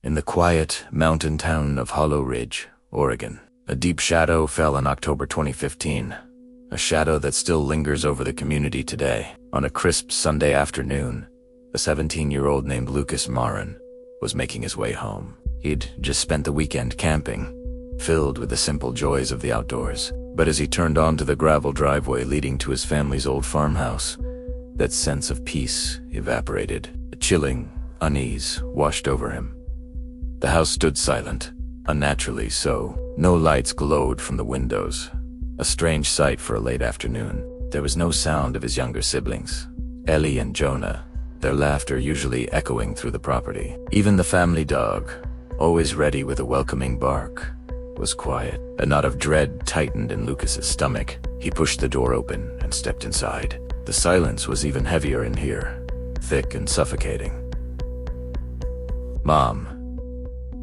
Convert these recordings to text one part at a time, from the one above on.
In the quiet mountain town of Hollow Ridge, Oregon, a deep shadow fell in October 2015, a shadow that still lingers over the community today. On a crisp Sunday afternoon, a 17-year-old named Lucas Merrin was making his way home. He'd just spent the weekend camping, filled with the simple joys of the outdoors. But as he turned onto the gravel driveway leading to his family's old farmhouse, that sense of peace evaporated. A chilling unease washed over him. The house stood silent, unnaturally so. No lights glowed from the windows, a strange sight for a late afternoon. There was no sound of his younger siblings, Ellie and Jonah, their laughter usually echoing through the property. Even the family dog, always ready with a welcoming bark, was quiet. A knot of dread tightened in Lucas's stomach. He pushed the door open and stepped inside. The silence was even heavier in here, thick and suffocating. "Mom,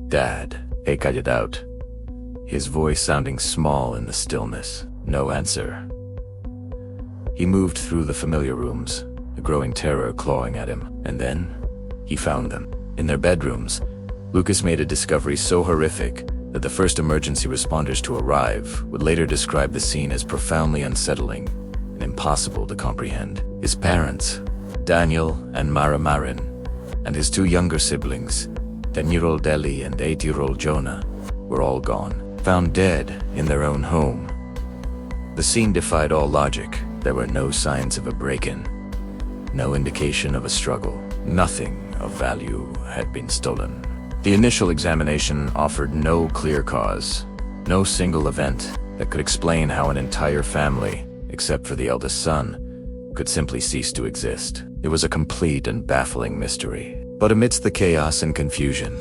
Dad," he called out, his voice sounding small in the stillness. No answer. He moved through the familiar rooms, a growing terror clawing at him, and then he found them. In their bedrooms, Lucas made a discovery so horrific that the first emergency responders to arrive would later describe the scene as profoundly unsettling and impossible to comprehend. His parents, Daniel and Mara Merrin, and his two younger siblings, 10-year-old Ellie and 8-year-old Jonah, were all gone, found dead in their own home. The scene defied all logic. There were no signs of a break-in, no indication of a struggle. Nothing of value had been stolen. The initial examination offered no clear cause, no single event that could explain how an entire family, except for the eldest son, could simply cease to exist. It was a complete and baffling mystery. But amidst the chaos and confusion,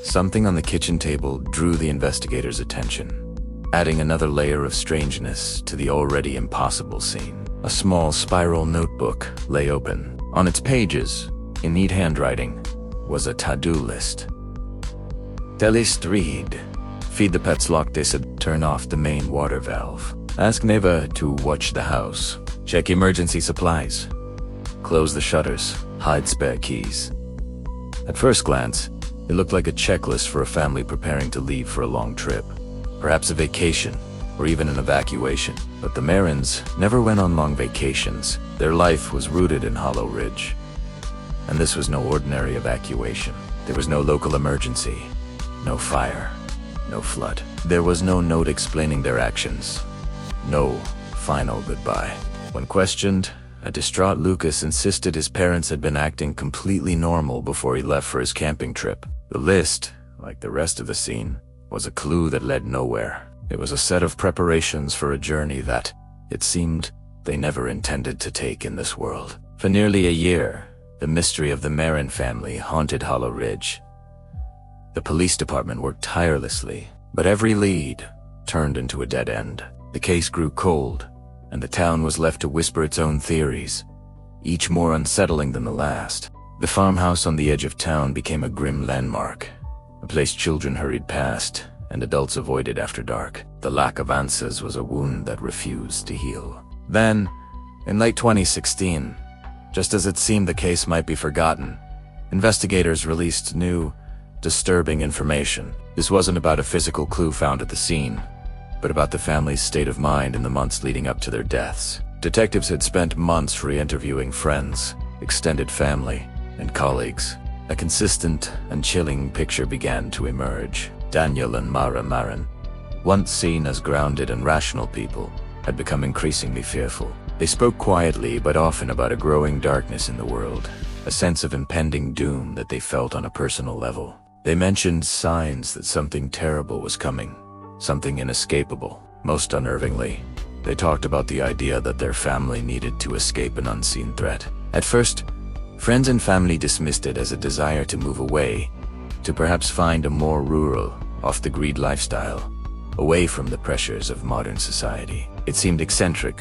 something on the kitchen table drew the investigators' attention, adding another layer of strangeness to the already impossible scene. A small spiral notebook lay open. On its pages, in neat handwriting, was a to-do list. Telist read. Feed the pets locked this, turn off the main water valve. Ask Neva to watch the house. Check emergency supplies. Close the shutters. Hide spare keys. At first glance, it looked like a checklist for a family preparing to leave for a long trip. Perhaps a vacation, or even an evacuation. But the Merrins never went on long vacations. Their life was rooted in Hollow Ridge. And this was no ordinary evacuation. There was no local emergency. No fire, no flood. There was no note explaining their actions. No final goodbye. When questioned, a distraught Lucas insisted his parents had been acting completely normal before he left for his camping trip. The list, like the rest of the scene, was a clue that led nowhere. It was a set of preparations for a journey that, it seemed, they never intended to take in this world. For nearly a year, the mystery of the Merrin family haunted Hollow Ridge. The police department worked tirelessly, but every lead turned into a dead end. The case grew cold, and the town was left to whisper its own theories, each more unsettling than the last. The farmhouse on the edge of town became a grim landmark, a place children hurried past and adults avoided after dark. The lack of answers was a wound that refused to heal. Then, in late 2016, just as it seemed the case might be forgotten, investigators released new, disturbing information. This wasn't about a physical clue found at the scene, but about the family's state of mind in the months leading up to their deaths. Detectives had spent months re-interviewing friends, extended family, and colleagues. A consistent and chilling picture began to emerge. Daniel and Mara Merrin, once seen as grounded and rational people, had become increasingly fearful. They spoke quietly but often about a growing darkness in the world, a sense of impending doom that they felt on a personal level. They mentioned signs that something terrible was coming, something inescapable. Most unnervingly, they talked about the idea that their family needed to escape an unseen threat. At first, friends and family dismissed it as a desire to move away, to perhaps find a more rural, off-the-grid lifestyle, away from the pressures of modern society. It seemed eccentric,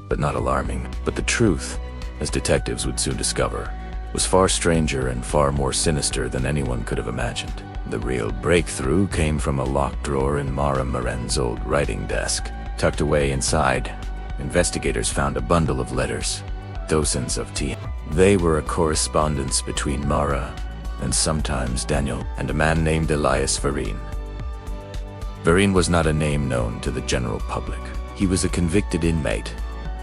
but not alarming. But the truth, as detectives would soon discover, was far stranger and far more sinister than anyone could have imagined. The real breakthrough came from a locked drawer in Mara Merrin's old writing desk. Tucked away inside, investigators found a bundle of letters, dozens of T. They were a correspondence between Mara and sometimes Daniel, and a man named Elias Merrin. Merrin was not a name known to the general public. He was a convicted inmate,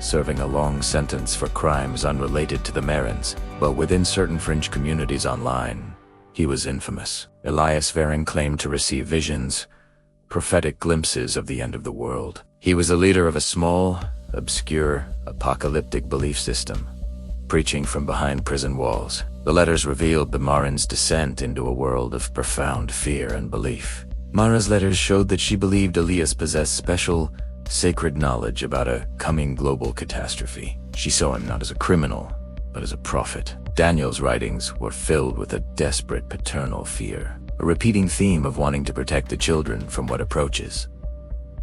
serving a long sentence for crimes unrelated to the Merrins, but within certain fringe communities online, he was infamous. Elias Merrin claimed to receive visions, prophetic glimpses of the end of the world. He was a leader of a small, obscure, apocalyptic belief system, preaching from behind prison walls. The letters revealed the Merrin's descent into a world of profound fear and belief. Mara's letters showed that she believed Elias possessed special, sacred knowledge about a coming global catastrophe. She saw him not as a criminal, but as a prophet. Daniel's writings were filled with a desperate paternal fear, a repeating theme of wanting to protect the children from what approaches.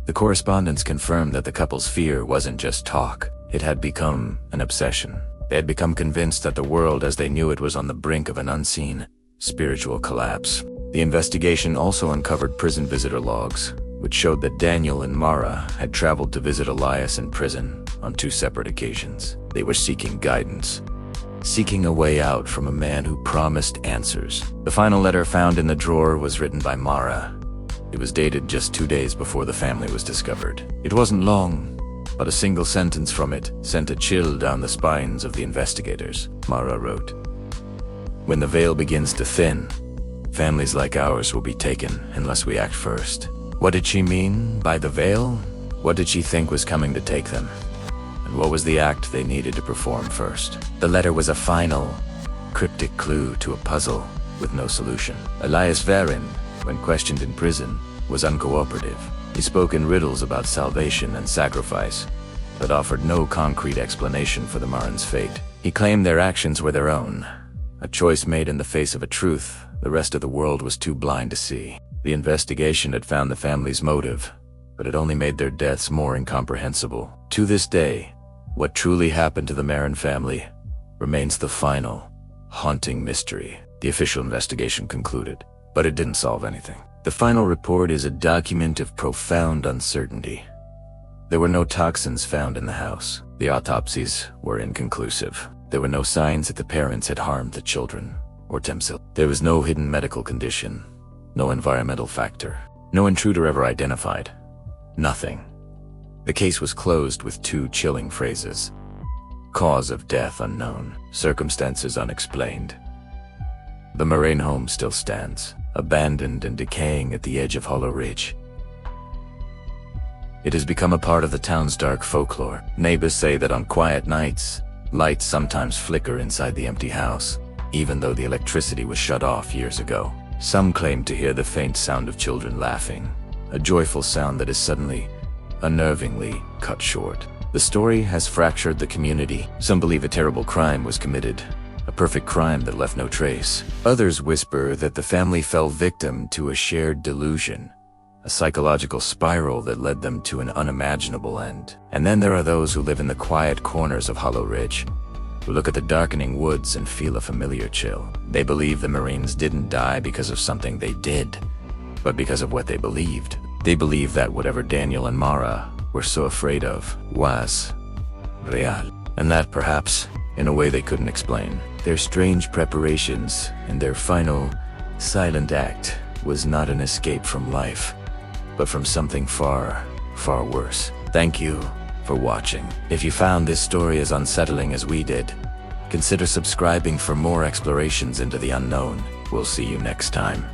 The correspondence confirmed that the couple's fear wasn't just talk, it had become an obsession. They had become convinced that the world as they knew it was on the brink of an unseen, spiritual collapse. The investigation also uncovered prison visitor logs, which showed that Daniel and Mara had traveled to visit Elias in prison on 2 separate occasions. They were seeking guidance, seeking a way out from a man who promised answers. The final letter found in the drawer was written by Mara. It was dated just 2 days before the family was discovered. It wasn't long, but a single sentence from it sent a chill down the spines of the investigators. Mara wrote, "When the veil begins to thin, families like ours will be taken unless we act first." What did she mean by the veil? What did she think was coming to take them? And what was the act they needed to perform first? The letter was a final, cryptic clue to a puzzle with no solution. Elias Merrin, when questioned in prison, was uncooperative. He spoke in riddles about salvation and sacrifice, but offered no concrete explanation for the Merrin's fate. He claimed their actions were their own, a choice made in the face of a truth the rest of the world was too blind to see. The investigation had found the family's motive, but it only made their deaths more incomprehensible. To this day, what truly happened to the Merrin family remains the final, haunting mystery. The official investigation concluded, but it didn't solve anything. The final report is a document of profound uncertainty. There were no toxins found in the house. The autopsies were inconclusive. There were no signs that the parents had harmed the children or themselves. There was no hidden medical condition, no environmental factor, no intruder ever identified. Nothing. The case was closed with 2 chilling phrases: cause of death unknown, circumstances unexplained. The Merrin home still stands, abandoned and decaying at the edge of Hollow Ridge. It has become a part of the town's dark folklore. Neighbors say that on quiet nights, lights sometimes flicker inside the empty house, even though the electricity was shut off years ago. Some claim to hear the faint sound of children laughing, a joyful sound that is suddenly, unnervingly cut short. The story has fractured the community. Some believe a terrible crime was committed, a perfect crime that left no trace. Others whisper that the family fell victim to a shared delusion, a psychological spiral that led them to an unimaginable end. And then there are those who live in the quiet corners of Hollow Ridge, who look at the darkening woods and feel a familiar chill. They believe the Merrins didn't die because of something they did, but because of what they believed. They believe that whatever Daniel and Mara were so afraid of was real, and that perhaps, in a way they couldn't explain, their strange preparations and their final, silent act was not an escape from life, but from something far, far worse. Thank you for watching. If you found this story as unsettling as we did, consider subscribing for more explorations into the unknown. We'll see you next time.